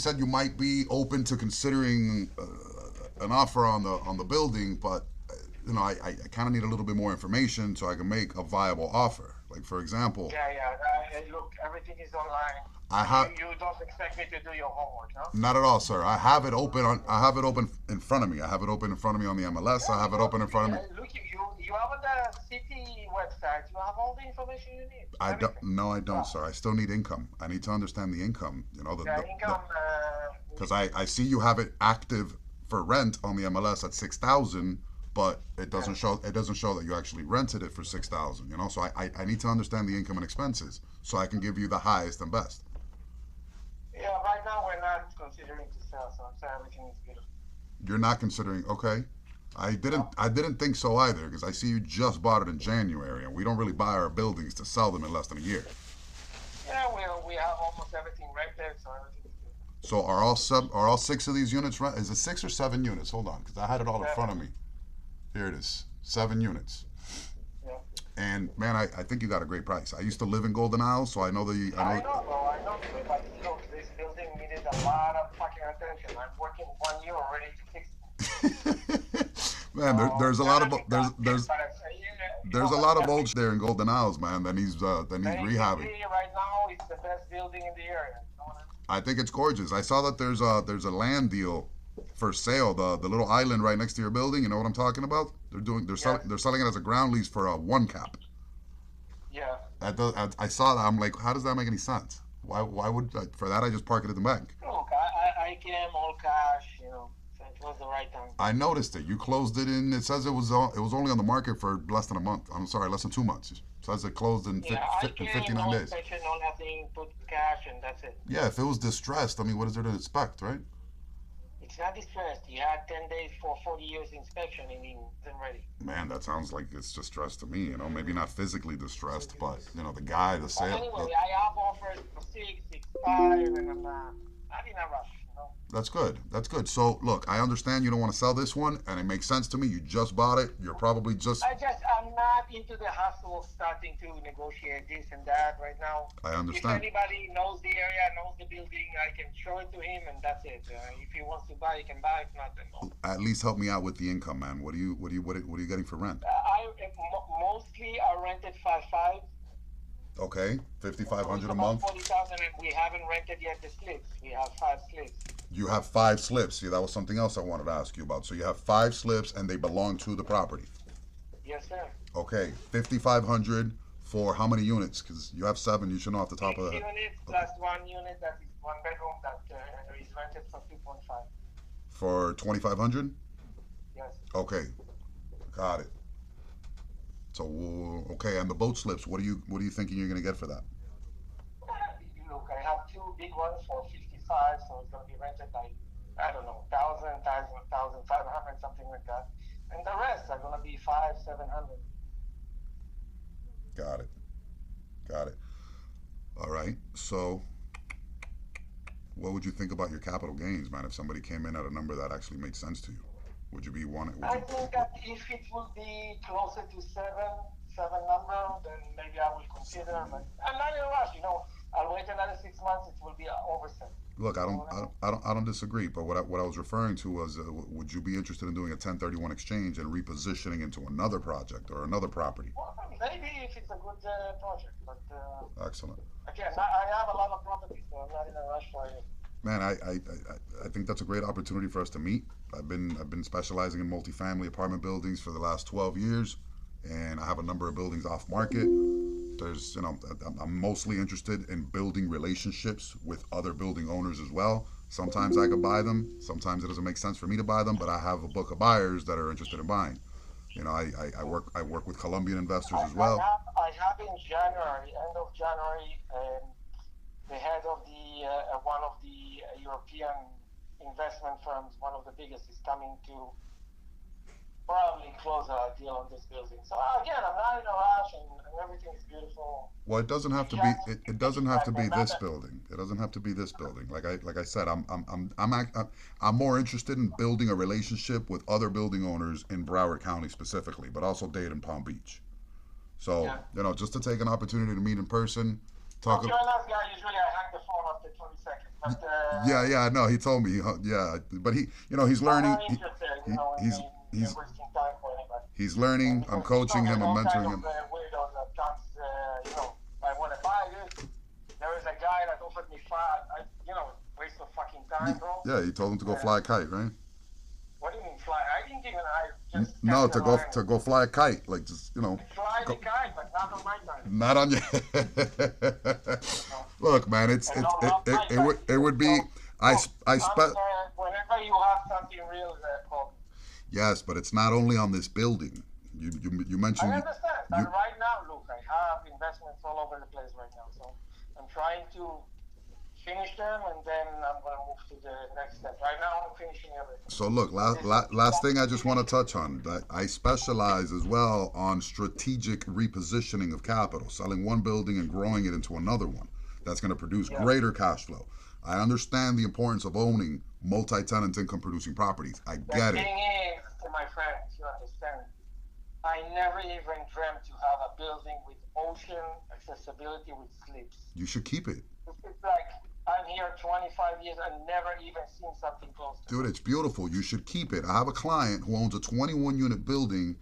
said you might be open to considering an offer on the building, but I kind of need a little bit more information so I can make a viable offer. Like for example, Yeah, yeah. Look, everything is online. I You, have you don't expect me to do your homework, no? not at all, sir. I have it open on. I have it open in front of me. I have it open in front of me on the MLS. Yeah, I have it open in front of me. look, you have on the city website. You have all the information you need. I don't. Everything. No, I don't, Yeah. sir. I still need income. I need to understand the income. Yeah, income. Because I see you have it active for rent on the MLS at 6,000, but Yeah. it doesn't show that you actually rented it for 6,000. So I need to understand the income and expenses so I can give you the highest and best. Yeah, right now we're not considering to sell, so I'm saying everything is beautiful. You're not considering, okay? I didn't think so either because I see you just bought it in January and we don't really buy our buildings to sell them in less than a year. Yeah, we have almost everything rented, so everything is good. So are all six of these units rent? Is it 6 or 7 units? Hold on, because I had it all in front of me. Here it is, 7 units. Yeah. And man, I think you got a great price. I used to live in Golden Isle, so I know the I know, bro. I know, but look, this building needed a lot of fucking attention. I'm working 1 year already to fix it. man, there's a lot of there's a lot of old there in Golden Isles, man. Then he's rehabbing. Right now, it's the best building in the area. You know what I mean? I think it's gorgeous. I saw that there's a land deal for sale. The little island right next to your building. You know what I'm talking about? They're selling it as a ground lease for a 1 cap. Yeah. I saw that. I'm like, how does that make any sense? Why would for that I just park it at the bank? Look, I came all cash, so it was the right time. I noticed it. You closed it in. It says it was only on the market for less than a month. I'm sorry, less than 2 months. It says it closed in, Yeah, I in came, 59 no days. inspection, no nothing, put cash, and that's it. Yeah, if it was distressed, I mean, what is there to inspect, right? It's not distressed. You had 10 days for 40 years inspection, and it wasn't ready. Man, that sounds like it's distressed to me. Maybe not physically distressed, but the guy, the sale. Anyway, I have offers for 6, 6, 5, and I'm not in a rush. That's good. That's good. So, look, I understand you don't want to sell this one, and it makes sense to me. You just bought it. You're probably just. I'm not into the hustle of starting to negotiate this and that right now. I understand. If anybody knows the area, knows the building, I can show it to him, and that's it. If he wants to buy, he can buy. If not, then no. At least help me out with the income, man. What are you getting for rent? Mostly I rented 5.5. Okay, 5,500 a month. 40,000, and we haven't rented yet the slips. We have 5 slips. You have 5 slips. See, that was something else I wanted to ask you about. So you have 5 slips, and they belong to the property. Yes, sir. Okay, 5,500 for how many units? Because you have 7. You should know off the top of the head. 6 units plus 1 unit that is 1 bedroom that is rented for 2.5. For 2,500? Yes. Okay, got it. So okay, and the boat slips. What are you thinking you're gonna get for that? Look, I have 2 big ones for 55, so it's gonna be rented like I don't know, 1,500, something like that, and the rest are gonna be 500, 700. Got it. All right. So, what would you think about your capital gains, man? If somebody came in at a number that actually made sense to you, would you be wanting? I think that if it would be closer to seven number, then maybe I will consider. But I'm not in a rush. I'll wait another 6 months. It will be over 7. Look, I don't disagree. But what I was referring to was, would you be interested in doing a 1031 exchange and repositioning into another project or another property? Well, maybe if it's a good project. But excellent. Again, I have a lot of properties, so I'm not in a rush for it. Man, I think that's a great opportunity for us to meet. I've been specializing in multifamily apartment buildings for the last 12 years, and I have a number of buildings off market. I'm mostly interested in building relationships with other building owners as well. Sometimes I could buy them. Sometimes it doesn't make sense for me to buy them, but I have a book of buyers that are interested in buying. I work with Colombian investors as well. I have in January, end of January, the head of one of the European investment firms, one of the biggest, is coming to probably close a deal on this building. So again, I'm not in a rush, and everything is beautiful. Well, it doesn't have to be. It doesn't have to be this building. It doesn't have to be this building. Like I said, I'm more interested in building a relationship with other building owners in Broward County specifically, but also Dade and Palm Beach. So just to take an opportunity to meet in person, Talk. You're a nice guy. Usually I hang the phone after 20 seconds. But, Yeah. No, he told me. Yeah, but he's I'm learning. not interested, He, in wasting time for anybody. he's learning. I'm Because coaching him. there's I'm all kind mentoring of him. weirdos that comes, I want to buy this. There is a guy that offered me waste of fucking time, bro. Yeah, he told him to go fly a kite, right? What do you mean fly? I didn't even just No, catch a line. to go fly a kite, like just Fly the kite, but not on my time. not on your. Look, man, it would be. Whenever you have something real, call. Yes, but it's not only on this building. You mentioned. I understand, but right now, look, I have investments all over the place right now, so I'm trying to finish them, and then I'm going to move to the next step. Right now, I'm finishing everything. So look, last thing I just want to touch on, that I specialize as well on strategic repositioning of capital, selling one building and growing it into another one. That's going to produce greater cash flow. I understand the importance of owning multi-tenant income-producing properties. I get it. The thing is, my friends, you understand, I never even dreamt to have a building with ocean accessibility with slips. You should keep it. It's like I'm here 25 years and never even seen something close to Dude, it's beautiful. You should keep it. I have a client who owns a 21-unit building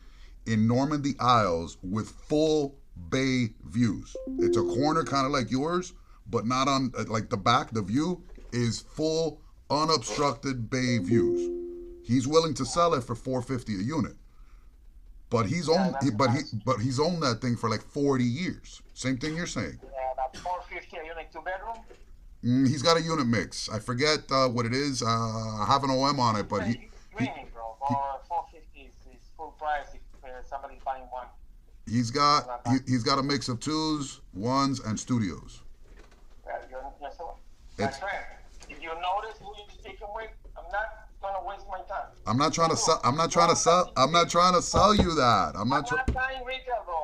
in Normandy Isles with full bay views. It's a corner kind of like yours, but not on like the back. The view is full unobstructed bay views. He's willing to sell it for $450 a unit. But he's owned he's owned that thing for like 40 years. Same thing you're saying. Yeah, about $450 a unit, 2-bedroom. He's got a unit mix. I forget what it is. I have an OM on it, but he's dreaming, bro. For $450 is full price if somebody's buying one. He's got a mix of 2s, 1s, and studios. Well, you're so. My friend, if you notice who you're speaking with, I'm not gonna waste my time. I'm not trying to sell you that. I'm not buying retail, bro.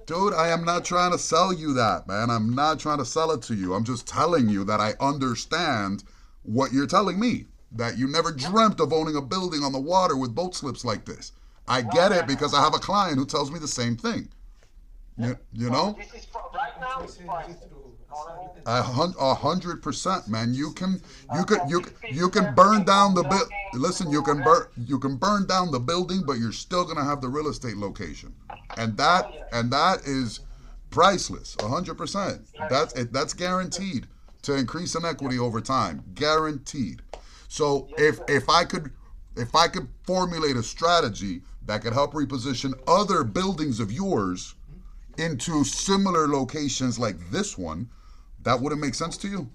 Dude, I am not trying to sell you that, man. I'm not trying to sell it to you. I'm just telling you that I understand what you're telling me. That you never dreamt of owning a building on the water with boat slips like this. I get it because I have a client who tells me the same thing. You know? This is right now. It's pricey. 100%, man. You can burn down the listen. You can burn down the building, but you're still gonna have the real estate location, and that is priceless. 100%. That's guaranteed to increase in equity over time. Guaranteed. So if I could formulate a strategy that could help reposition other buildings of yours into similar locations like this one, that wouldn't make sense to you?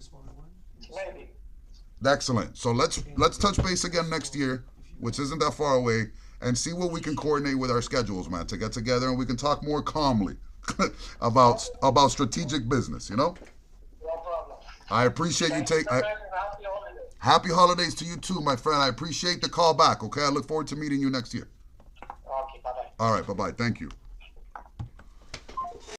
Maybe. Excellent. So let's touch base again next year, which isn't that far away, and see what we can coordinate with our schedules, man, to get together and we can talk more calmly about strategic business, you know? No problem. I appreciate you happy holidays to you too, my friend. I appreciate the call back, okay? I look forward to meeting you next year. Okay, bye-bye. All right, bye-bye. Thank you.